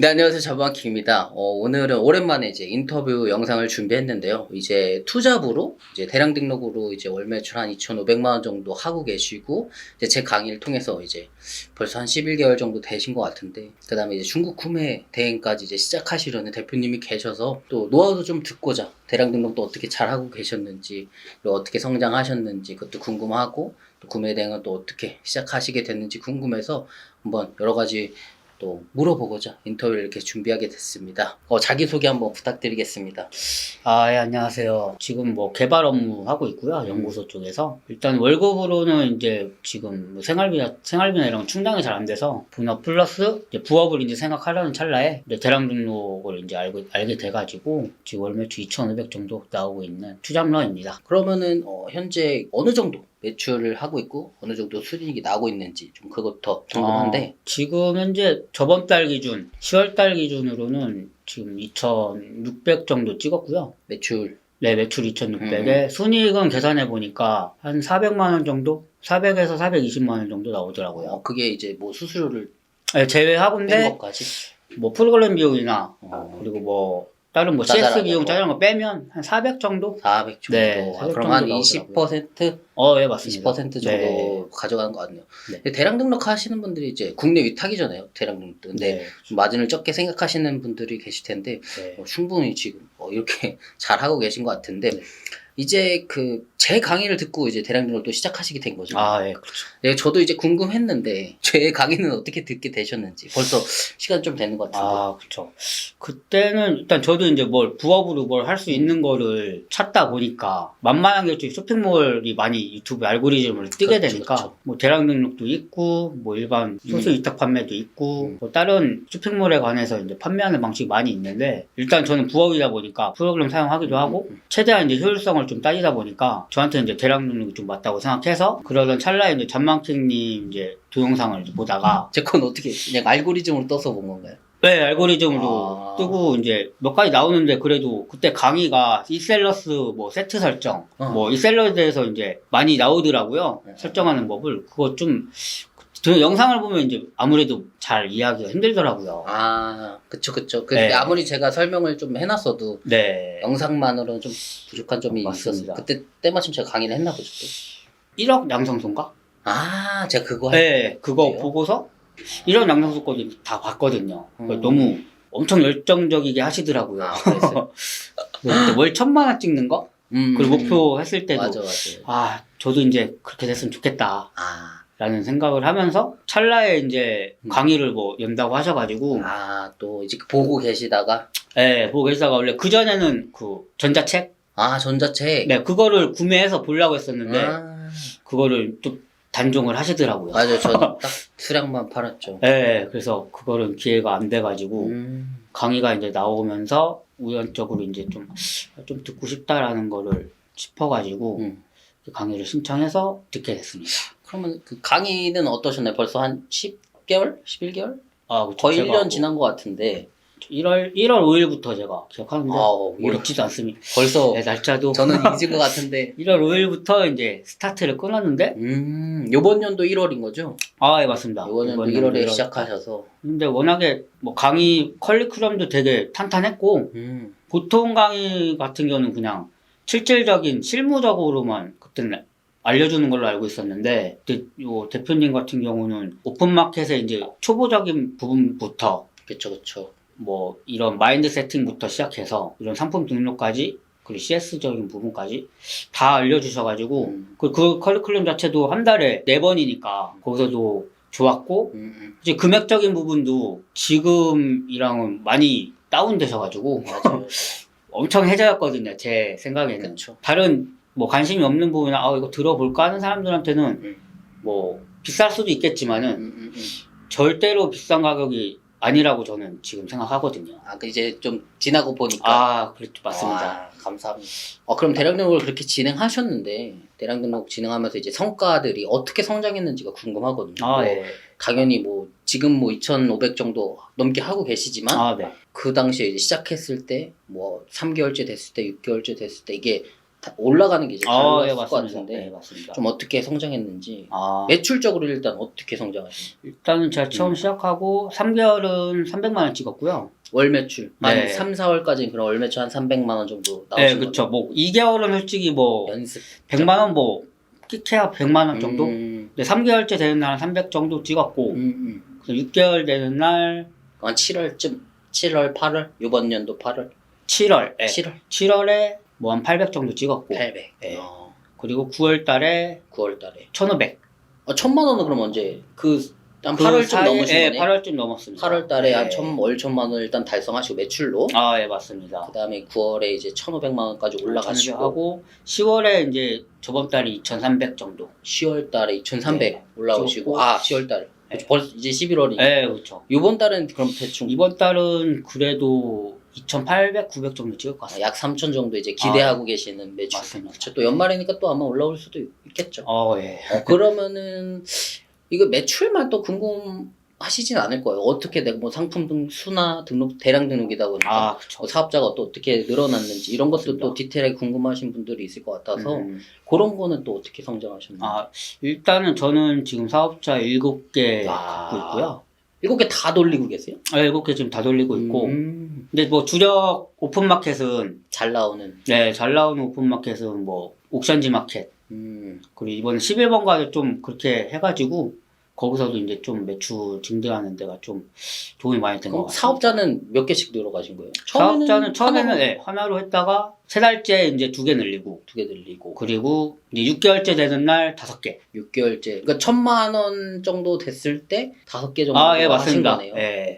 네, 안녕하세요. 자부한키입니다. 오늘은 오랜만에 이제 인터뷰 영상을 준비했는데요. 이제 투잡으로, 이제 대량 등록으로 이제 월 매출 한 2,500만 원 정도 하고 계시고, 이제 제 강의를 통해서 이제 벌써 한 11개월 정도 되신 것 같은데, 그 다음에 이제 중국 구매 대행까지 이제 시작하시려는 대표님이 계셔서 또 노하우도 좀 듣고자, 대량 등록도 어떻게 잘 하고 계셨는지, 그리고 어떻게 성장하셨는지 그것도 궁금하고, 또 구매 대행은 또 어떻게 시작하시게 됐는지 궁금해서 한번 여러 가지 또 물어보고자 인터뷰를 이렇게 준비하게 됐습니다. 자기소개 한번 부탁드리겠습니다. 예, 안녕하세요. 지금 뭐 개발 업무 하고 있고요. 연구소 쪽에서. 일단 월급으로는 이제 지금 뭐 생활비나 이런 건 충당이 잘 안 돼서 본업 플러스 이제 부업을 이제 생각하려는 찰나에 이제 대량 등록을 이제 알게 돼가지고 지금 월 매출 2,500 정도 나오고 있는 투잡러입니다. 그러면은 현재 어느 정도 매출을 하고 있고 어느 정도 수익이 나오고 있는지 좀 그것부터 궁금한데. 지금 현재 저번 달 기준 10월 달 기준으로는 지금 2,600 정도 찍었고요. 매출. 네, 매출 2,600에 순이익은 계산해 보니까 한 400만 원 정도? 400에서 420만 원 정도 나오더라고요. 그게 이제 뭐 수수료를 네, 제외하고인데 뺀 것까지. 뭐 프로그램 비용이나 그리고 뭐 다른 뭐 CS 짜잘하게 비용 뭐. 짜잘한 거 빼면 한 400 정도? 400 정도. 네, 400 그럼 한 정도 20%? 예, 맞습니다. 20% 정도 네. 가져가는 것 같네요. 네. 근데 대량 등록하시는 분들이 이제 국내 위탁이잖아요. 대량 등록도. 근데 네. 마진을 적게 생각하시는 분들이 계실 텐데 네. 충분히 지금 이렇게 잘 하고 계신 것 같은데. 네. 이제 제 강의를 듣고 이제 대량 등록도 시작하시게 된 거죠. 예, 그렇죠. 네, 저도 이제 궁금했는데 제 강의는 어떻게 듣게 되셨는지 벌써 시간 좀 되는 것 같은데. 그쵸. 그때는 일단 저도 이제 부업으로 뭘 할 수 있는 거를 찾다 보니까 만만한 게 좀 쇼핑몰이 많이 유튜브 알고리즘으로 뜨게 그렇죠, 되니까 그렇죠. 뭐 대량 등록도 있고 뭐 일반 소수 위탁 판매도 있고 뭐 다른 쇼핑몰에 관해서 이제 판매하는 방식이 많이 있는데 일단 저는 부업이다 보니까 프로그램 사용하기도 하고 최대한 이제 효율성을 좀 따지다 보니까 저한테 이제 대량 등록이 좀 맞다고 생각해서 그러던 찰나에 이제 잠만킹님 이제 동영상을 이제 보다가 제 건 어떻게 그냥 알고리즘으로 떠서 본 건가요? 네, 알고리즘으로 뜨고 이제 몇 가지 나오는데 그래도 그때 강의가 이셀러스 뭐 세트 설정 뭐 이셀러에 대해서 이제 많이 나오더라고요. 설정하는 법을 그거 좀 저 영상을 보면 이제 아무래도 잘 이해하기가 힘들더라고요. 그쵸. 네. 아무리 제가 설명을 좀 해놨어도 네. 영상만으로는 좀 부족한 점이 맞습니다. 있었어요. 그때 때마침 제가 강의를 했나 보죠. 또. 1억 양성소인가? 제가 그거 네, 그거 때요? 보고서 1억 양성소 거를 다 봤거든요. 너무 엄청 열정적이게 하시더라고요. 그랬어요? 그때 월 1,000만 원 찍는 거? 그리고 목표 했을 때도 맞아. 저도 이제 그렇게 됐으면 좋겠다. 라는 생각을 하면서 찰나에 이제 강의를 뭐 연다고 하셔가지고 또 이제 보고 계시다가. 네, 보고 계시다가 원래 그전에는 그 전자책? 전자책. 네, 그거를 구매해서 보려고 했었는데 그거를 또 단종을 하시더라고요. 맞아요. 저는 딱 수량만 팔았죠. 네, 그래서 그거는 기회가 안 돼가지고 강의가 이제 나오면서 우연적으로 이제 좀 듣고 싶다라는 거를 싶어가지고 그 강의를 신청해서 듣게 됐습니다. 그러면 그 강의는 어떠셨나요? 벌써 한 10개월? 11개월? 그쵸, 거의 제가 1년 지난 것 같은데. 1월 5일부터 제가 기억하는데 어렵지도 않습니다. 벌써 네, 날짜도 저는 잊은 것 같은데. 1월 5일부터 이제 스타트를 끊었는데 요번 연도 1월인 거죠? 예, 맞습니다. 요번 연도 1월에 시작하셔서. 근데 워낙에 뭐 강의 커리큘럼도 되게 탄탄했고 보통 강의 같은 경우는 그냥 실질적인 실무적으로만 그때는 알려주는 걸로 알고 있었는데 요 대표님 같은 경우는 오픈마켓의 이제 초보적인 부분부터 그쵸. 뭐 이런 마인드 세팅부터 시작해서 이런 상품 등록까지 그리고 CS적인 부분까지 다 알려주셔가지고 그 커리큘럼 자체도 한 달에 4번이니까 거기서도 좋았고 이제 금액적인 부분도 지금이랑은 많이 다운되셔가지고 맞아요. 엄청 해자였거든요. 제 생각에는. 그쵸. 다른 뭐 관심이 없는 부분이나 이거 들어볼까 하는 사람들한테는 뭐 비쌀 수도 있겠지만은 절대로 비싼 가격이 아니라고 저는 지금 생각하거든요. 이제 좀 지나고 보니까. 그렇죠. 맞습니다. 감사합니다. 그럼 대량 등록을 그렇게 진행하셨는데, 대량 등록 진행하면서 이제 성과들이 어떻게 성장했는지가 궁금하거든요. 네. 당연히 지금 2,500 정도 넘게 하고 계시지만, 네. 그 당시에 이제 시작했을 때, 3개월째 됐을 때, 6개월째 됐을 때, 이게 올라가는 게 이제 예, 달랐을 것 맞습니다. 같은데 네, 맞습니다. 좀 어떻게 성장했는지 아, 매출적으로 일단 어떻게 성장하셨나요? 일단은 제가 처음 시작하고 3개월은 300만 원 찍었고요. 월 매출 한 네. 3, 4월까지는 그럼 월 매출 한 300만 원 정도 네, 나오신 그쵸. 거예요? 뭐 2개월은 솔직히 뭐 연습 100만 원 뭐 끼케야 100만 원 정도? 음, 네, 3개월째 되는 날은 300 정도 찍었고 그래서 6개월 되는 날 한 7월쯤 7월 8월 이번 연도 8월 7월, 네. 7월 7월에 뭐 한 800 정도 찍었고 800 네. 어, 그리고 9월 달에 9월 달에 1,500. 1000만 원은 그럼 언제 한 8월쯤 넘으신 네, 거네? 8월쯤 넘었습니다. 8월 달에 한 네. 월 1000만 원 일단 달성하시고 매출로 아, 예, 맞습니다. 그 다음에 9월에 이제 1500만 원까지 올라가시고 하고 10월에 이제 저번 달이 2,300 정도. 10월 달에 2300 네. 올라오시고 찍었고. 10월 달 네. 벌써 이제 11월이니까 네, 그렇죠. 이번 달은 그럼 대충 이번 달은 그래도 2,800, 900 정도 찍을 것 같습니다. 약 3천 정도 이제 기대하고 계시는 매출. 맞습니다. 그쵸, 또 연말이니까 또 아마 올라올 수도 있겠죠. 예. 그러면은 이거 매출만 또 궁금하시진 않을 거예요. 어떻게 내가 뭐 상품 등 수나 등록 대량 등록이다 보니까 그쵸. 사업자가 또 어떻게 늘어났는지 이런 것도 맞습니다. 또 디테일하게 궁금하신 분들이 있을 것 같아서 음. 그런 거는 또 어떻게 성장하셨나요? 일단은 저는 지금 사업자 7개 아. 갖고 있고요. 7개 다 돌리고 계세요? 7개 지금 다 돌리고 있고. 근데 뭐 주력 오픈마켓은, 잘 나오는. 네, 잘 나오는 오픈마켓은 뭐, 옥션지 마켓. 그리고 이번에 11번가도 좀 그렇게 해가지고, 거기서도 이제 좀 매출 증대하는 데가 좀 도움이 많이 된 것 그럼 같아요. 사업자는 몇 개씩 늘어가신 거예요? 사업자는 처음에는 하나로 네, 하나로 했다가 3달째 이제 2개 늘리고, 2개 늘리고 그리고 이제 6개월째 되는 날 5개. 6개월째. 그러니까 1000만 원 정도 됐을 때 5개 정도 예, 하신 맞습니다. 거네요. 예.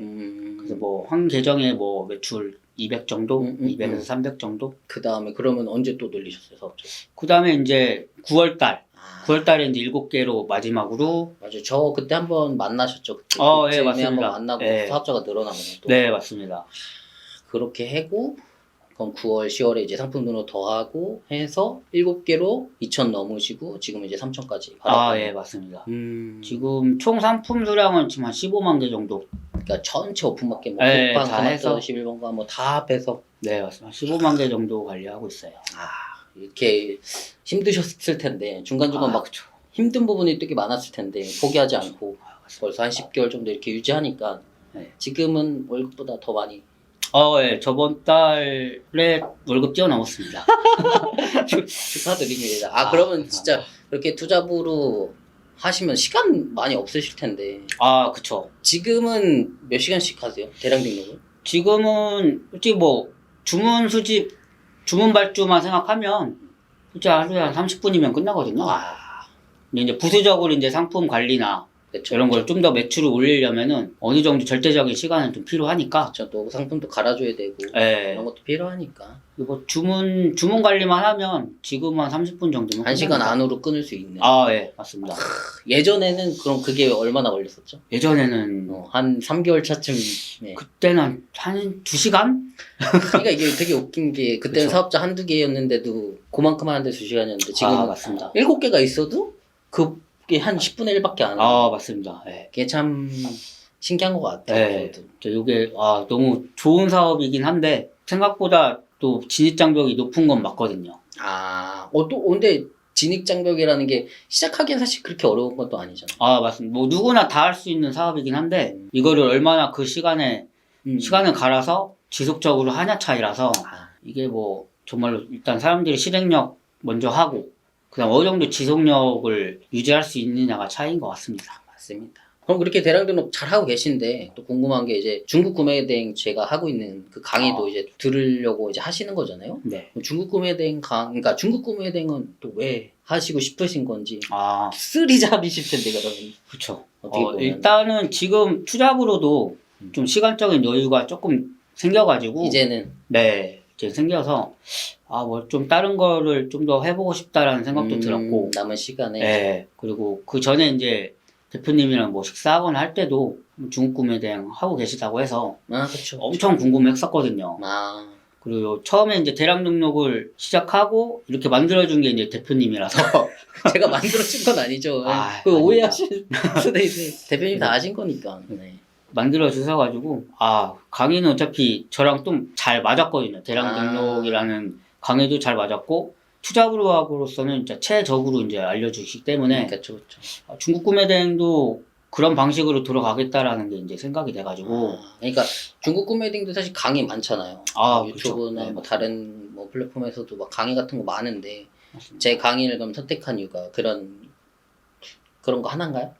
그래서 뭐, 한 계정에 뭐 매출 200 정도? 200에서 300 정도? 그 다음에 그러면 언제 또 늘리셨어요, 사업자? 그 다음에 이제 9월달. 9월달에 이제 7개로 마지막으로. 맞아요. 저 그때 한번 만나셨죠. 그때 예, 그쯤에 맞습니다. 한번 만나고 예. 사업자가 늘어나면 또 네, 맞습니다. 그렇게 하고 그럼 9월, 10월에 이제 상품 등록 더 하고 해서 7개로 2천 넘으시고 지금 이제 3천까지 예, 맞습니다. 지금 지금 총 상품 수량은 지금 한 15만 개 정도. 그러니까 전체 오픈마켓 뭐 네, 옥방, 다 토마토, 해서. 11번가 뭐 다 합해서 네, 맞습니다. 15만 개 정도 관리하고 있어요. 이렇게 힘드셨을 텐데 중간중간 막 그쵸. 힘든 부분이 되게 많았을 텐데 포기하지 않고 벌써 한 10개월 정도 이렇게 유지하니까 네. 지금은 월급보다 더 많이 예, 저번 달에 월급 뛰어넘었습니다. 축하드립니다. 그러면 진짜 그렇게 투잡으로 하시면 시간 많이 없으실 텐데 그쵸. 지금은 몇 시간씩 하세요? 대량 등록을? 지금은 솔직히 뭐 주문 수집, 주문 발주만 생각하면 솔직히 하루에 한 30분이면 끝나거든요. 근데 이제 부수적으로 이제 상품 관리나 그쵸, 이런 걸 좀 더 매출을 올리려면은 어느 정도 절대적인 시간은 좀 필요하니까. 또 상품도 갈아줘야 되고 예. 이런 것도 필요하니까 뭐 주문 관리만 하면 지금 한 30분 정도면 1시간 끝납니다. 안으로 끊을 수 있는. 예, 맞습니다. 예전에는 그럼 그게 얼마나 걸렸었죠? 예전에는 한 3개월 차쯤. 네. 그때는 한 2시간? 그러니까 이게 되게 웃긴 게 그때는 그쵸. 사업자 한두 개였는데도 그만큼 하는데 2시간이었는데 지금 맞습니다. 7개가 있어도 그게 한 10분의 1밖에 안 하는. 맞습니다. 예. 그게 참 신기한 것 같아요. 저도. 이게 너무 좋은 사업이긴 한데 생각보다 또 진입장벽이 높은 건 맞거든요. 또 근데 진입장벽이라는 게 시작하기엔 사실 그렇게 어려운 것도 아니잖아요. 맞습니다. 뭐 누구나 다 할 수 있는 사업이긴 한데 이거를 얼마나 그 시간을 갈아서 지속적으로 하냐 차이라서 이게 뭐 정말로 일단 사람들이 실행력 먼저 하고 그다음 어느 정도 지속력을 유지할 수 있느냐가 차이인 것 같습니다. 맞습니다. 그럼 그렇게 대량 등록 잘 하고 계신데 또 궁금한 게 이제 중국 구매 대행 제가 하고 있는 그 강의도 이제 들으려고 이제 하시는 거잖아요. 네. 중국 구매 대행 그러니까 중국 구매 대행은 또 왜 하시고 싶으신 건지 아, 쓰리잡이실 텐데 그러면 그쵸. 어떻게 보면 일단은 지금 투잡으로도 좀 시간적인 여유가 조금 생겨가지고 이제는 네, 이제 생겨서 뭐 좀 다른 거를 좀 더 해보고 싶다라는 생각도 들었고 남은 시간에 네, 그리고 그 전에 이제 대표님이랑 뭐 식사하거나 할 때도 중국 구매 대행 하고 계시다고 해서 그렇죠. 엄청 궁금했었거든요. 그리고 처음에 이제 대량 등록을 시작하고 이렇게 만들어준 게 이제 대표님이라서 제가 만들어준 건 아니죠. 그 아닙니다. 오해하실 수도 있어요. 대표님 다 아신 거니까. 네. 만들어 주셔가지고 강의는 어차피 저랑 좀 잘 맞았거든요. 대량 등록이라는 강의도 잘 맞았고 투자부로서는 진짜 최적으로 이제 알려주시기 때문에 그렇죠, 그렇죠. 중국 구매 대행도 그런 방식으로 들어가겠다라는 게 이제 생각이 돼가지고 그러니까 중국 구매딩도 사실 강의 많잖아요. 아, 뭐 유튜브나 그쵸. 뭐 네, 다른 뭐 플랫폼에서도 막 강의 같은 거 많은데 맞습니다. 제 강의를 그럼 선택한 이유가 그런 거 하나인가요?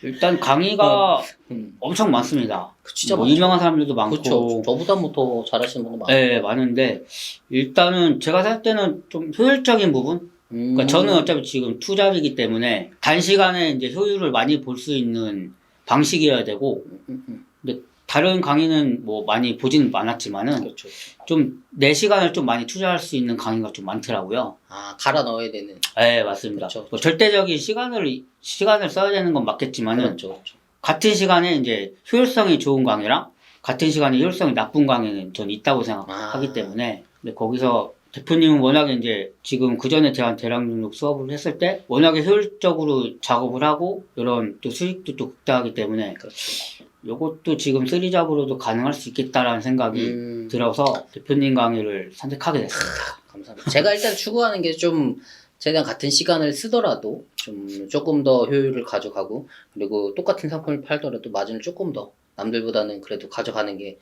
일단 강의가 음. 엄청 많습니다. 진짜 뭐 많죠. 유명한 사람들도 많고 그렇죠. 저보다 뭐 더 잘하시는 분도 많고. 네, 많은데 일단은 제가 생각할 때는 좀 효율적인 부분. 그러니까 저는 어차피 지금 투잡이기 때문에 단시간에 이제 효율을 많이 볼 수 있는 방식이어야 되고, 근데 다른 강의는 뭐 많이 보지는 않았지만은 그렇죠. 좀 내 시간을 좀 많이 투자할 수 있는 강의가 좀 많더라고요. 갈아 넣어야 되는. 네, 맞습니다. 그렇죠, 뭐 절대적인 시간을 써야 되는 건 맞겠지만은 그렇죠, 그렇죠. 같은 시간에 이제 효율성이 좋은 강의랑 같은 시간에 효율성이 나쁜 강의는 저는 있다고 생각하기 때문에, 근데 거기서 대표님은 워낙에 이제 지금 그 전에 대한 대량 등록 수업을 했을 때 워낙에 효율적으로 작업을 하고 이런 또 수익도 또 극대화하기 때문에 그렇죠. 이것도 지금 3잡으로도 가능할 수 있겠다라는 생각이 들어서 대표님 강의를 선택하게 됐습니다. 감사합니다. 제가 일단 추구하는 게 좀 최대한 같은 시간을 쓰더라도 좀 조금 더 효율을 가져가고 그리고 똑같은 상품을 팔더라도 마진을 조금 더 남들보다는 그래도 가져가는 게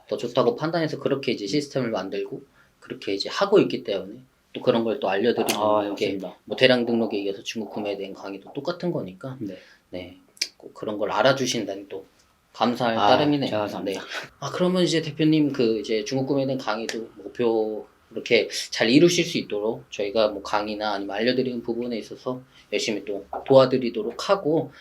더 좋다고 판단해서 그렇게 이제 시스템을 만들고 그렇게 이제 하고 있기 때문에 또 그런 걸 또 알려드리는 게 맞습니다. 뭐 대량 등록에 이어서 중국 구매에 대한 강의도 똑같은 거니까 네. 네. 꼭 그런 걸 알아주신다니 또 감사할 따름이네요. 제가 감사합니다. 네. 그러면 이제 대표님 그 이제 중국 구매에 대한 강의도 목표 이렇게 잘 이루실 수 있도록 저희가 뭐 강의나 아니면 알려드리는 부분에 있어서 열심히 또 도와드리도록 하고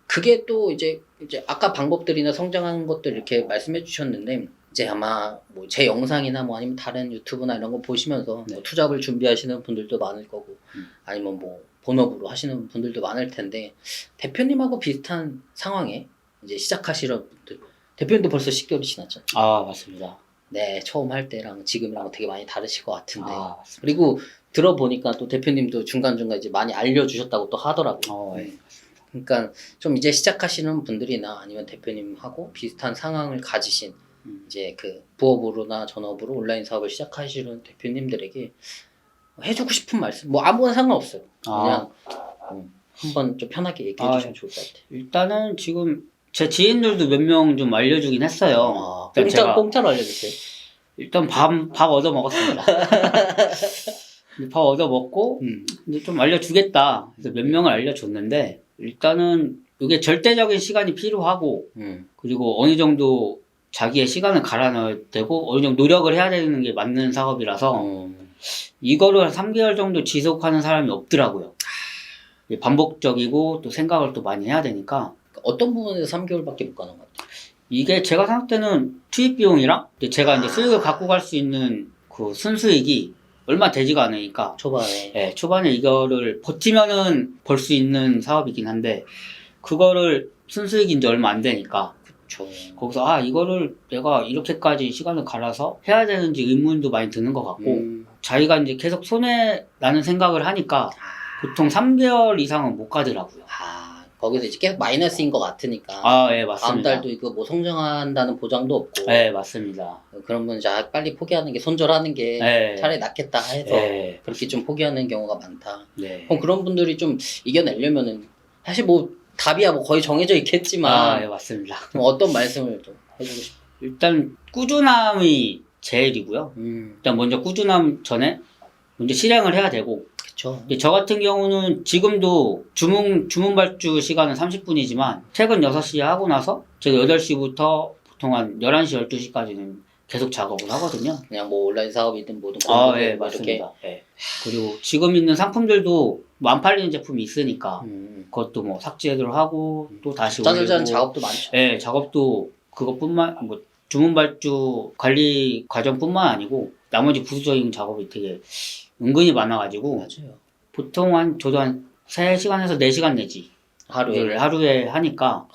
그게 또 이제 아까 방법들이나 성장하는 것들 이렇게 말씀해 주셨는데 이제 아마 뭐 제 영상이나 뭐 아니면 다른 유튜브나 이런 거 보시면서 뭐 투잡을 준비하시는 분들도 많을 거고 아니면 뭐 본업으로 하시는 분들도 많을 텐데 대표님하고 비슷한 상황에 이제 시작하시는 분들 대표님도 벌써 10개월이 지났잖아요. 맞습니다. 네, 처음 할 때랑 지금이랑 되게 많이 다르실 것 같은데. 맞습니다. 그리고 들어보니까 또 대표님도 중간중간 이제 많이 알려주셨다고 또 하더라고요. 네. 그러니까 좀 이제 시작하시는 분들이나 아니면 대표님하고 비슷한 상황을 가지신 이제 그 부업으로나 전업으로 온라인 사업을 시작하시는 대표님들에게 해주고 싶은 말씀, 뭐 아무거나 상관없어요. 그냥 한번 좀 편하게 얘기해 주시면 좋을 것 같아요. 일단은 지금 제 지인들도 몇 명 좀 알려주긴 했어요. 공짜로 알려주세요. 일단 밥 얻어 먹었습니다. 밥 얻어 먹고 이제 좀 알려주겠다. 그래서 몇 명을 알려줬는데 일단은 이게 절대적인 시간이 필요하고 그리고 어느 정도 자기의 시간을 갈아 넣어야 되고 어느 정도 노력을 해야 되는 게 맞는 사업이라서 이거를 한 3개월 정도 지속하는 사람이 없더라고요. 반복적이고 또 생각을 또 많이 해야 되니까 어떤 부분에서 3개월밖에 못 가는 것 같아요? 이게 제가 생각 때는 투입 비용이랑 제가 이제 수익을 갖고 갈 수 있는 그 순수익이 얼마 되지가 않으니까 초반에 이거를 버티면은 벌 수 있는 사업이긴 한데 그거를 순수익이 이제 얼마 안 되니까 거기서 이거를 내가 이렇게까지 시간을 갈아서 해야 되는지 의문도 많이 드는 것 같고 자기가 이제 계속 손해 나는 생각을 하니까 보통 3개월 이상은 못 가더라고요. 거기서 이제 계속 마이너스인 것 같으니까. 맞습니다. 다음 달도 이거 뭐 성장한다는 보장도 없고. 맞습니다. 그러면 이제 빨리 포기하는 게 손절하는 게 차라리 낫겠다 해서 그렇게 좀 포기하는 경우가 많다. 그럼 그런 분들이 좀 이겨내려면은 사실 뭐 답이야 뭐 거의 정해져 있겠지만. 맞습니다. 어떤 말씀을 좀 해주고 싶어요? 일단 꾸준함이 제일이고요. 일단 먼저 꾸준함 전에 먼저 실행을 해야 되고. 저 같은 경우는 지금도 주문 발주 시간은 30분이지만 퇴근 6시에 하고 나서 제가 8시부터 보통 한 11시, 12시까지는 계속 작업을 하거든요. 그냥 뭐 온라인 사업이든 뭐든 맞습니다. 그리고 지금 있는 상품들도 뭐 안 팔리는 제품이 있으니까 그것도 뭐 삭제를 하고 또 다시 올리고 짜잘짜는 작업도 많죠. 작업도 그것뿐만 뭐 주문 발주 관리 과정뿐만 아니고 나머지 부수적인 작업이 되게 은근히 많아가지고 맞아요. 보통 저도 한 3시간에서 4시간 내지 하루에 하니까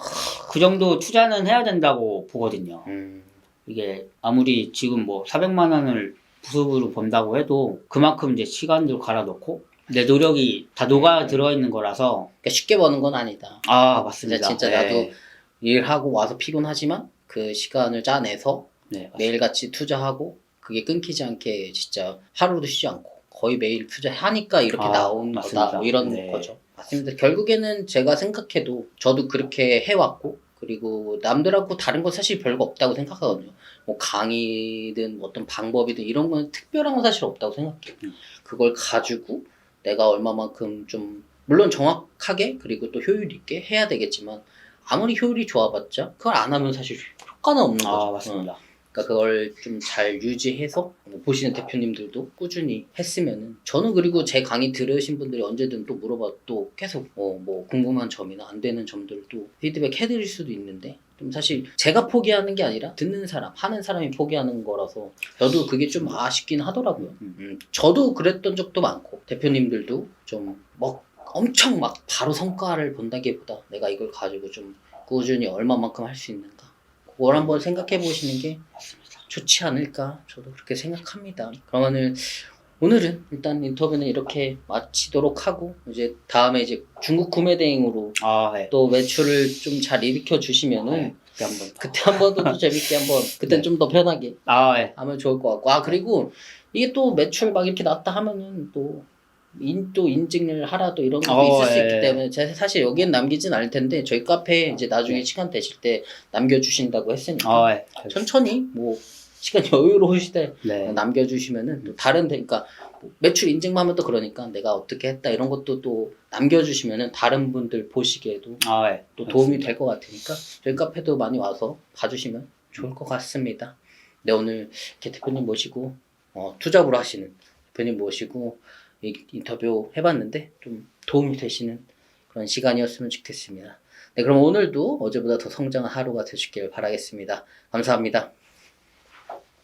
그 정도 투자는 해야 된다고 보거든요. 이게 아무리 지금 뭐 400만 원을 부수입으로 번다고 해도 그만큼 이제 시간도 갈아 넣고 내 노력이 다 녹아 들어 있는 거라서 그러니까 쉽게 버는 건 아니다. 맞습니다. 진짜 나도 일하고 와서 피곤하지만 그 시간을 짜내서 매일같이 투자하고 그게 끊기지 않게 진짜 하루도 쉬지 않고 거의 매일 투자하니까 이렇게 나온 거다. 맞습니다. 뭐 이런 네. 거죠. 맞습니다. 결국에는 제가 생각해도 저도 그렇게 해왔고 그리고 남들하고 다른 거 사실 별거 없다고 생각하거든요. 뭐 강의든 어떤 방법이든 이런 건 특별한 건 사실 없다고 생각해요. 그걸 가지고 내가 얼마만큼 좀 물론 정확하게 그리고 또 효율 있게 해야 되겠지만 아무리 효율이 좋아봤자 그걸 안 하면 사실 효과는 없는 거죠. 맞습니다. 그러니까 그걸 좀 잘 유지해서 뭐 보시는 대표님들도 꾸준히 했으면은 저는 그리고 제 강의 들으신 분들이 언제든 또 물어봐 또 계속 뭐 궁금한 점이나 안 되는 점들도 피드백 해드릴 수도 있는데 좀 사실 제가 포기하는 게 아니라 듣는 사람 하는 사람이 포기하는 거라서 저도 그게 좀 아쉽긴 하더라고요. 저도 그랬던 적도 많고 대표님들도 좀 뭐 엄청 막 바로 성과를 본다기보다 내가 이걸 가지고 좀 꾸준히 얼마만큼 할 수 있는가 그걸 한번 생각해 보시는 게 좋지 않을까 저도 그렇게 생각합니다. 그러면은 오늘은 일단 인터뷰는 이렇게 마치도록 하고 이제 다음에 이제 중국 구매 대행으로 네. 또 매출을 좀 잘 일으켜 주시면은 그때 한 번 더 재밌게 한번 그땐 네. 좀 더 편하게 네. 하면 좋을 것 같고 그리고 이게 또 매출 막 이렇게 났다 하면은 또 인증을 하라 또 이런 것도 있을 수 있기 때문에 제가 사실 여기엔 남기진 않을 텐데 저희 카페에 이제 나중에 시간 되실 때 남겨주신다고 했으니까 천천히 뭐 시간 여유로우실 때 남겨주시면은 또 다른 그러니까 뭐 매출 인증만 하면 또 그러니까 내가 어떻게 했다 이런 것도 또 남겨주시면은 다른 분들 보시기에도 또 도움이 될 것 같으니까 저희 카페도 많이 와서 봐주시면 좋을 것 같습니다. 네, 오늘 이렇게 대표님 모시고 투잡으로 하시는 대표님 모시고 인터뷰 해봤는데 좀 도움이 되시는 그런 시간이었으면 좋겠습니다. 네, 그럼 오늘도 어제보다 더 성장한 하루가 되시길 바라겠습니다. 감사합니다.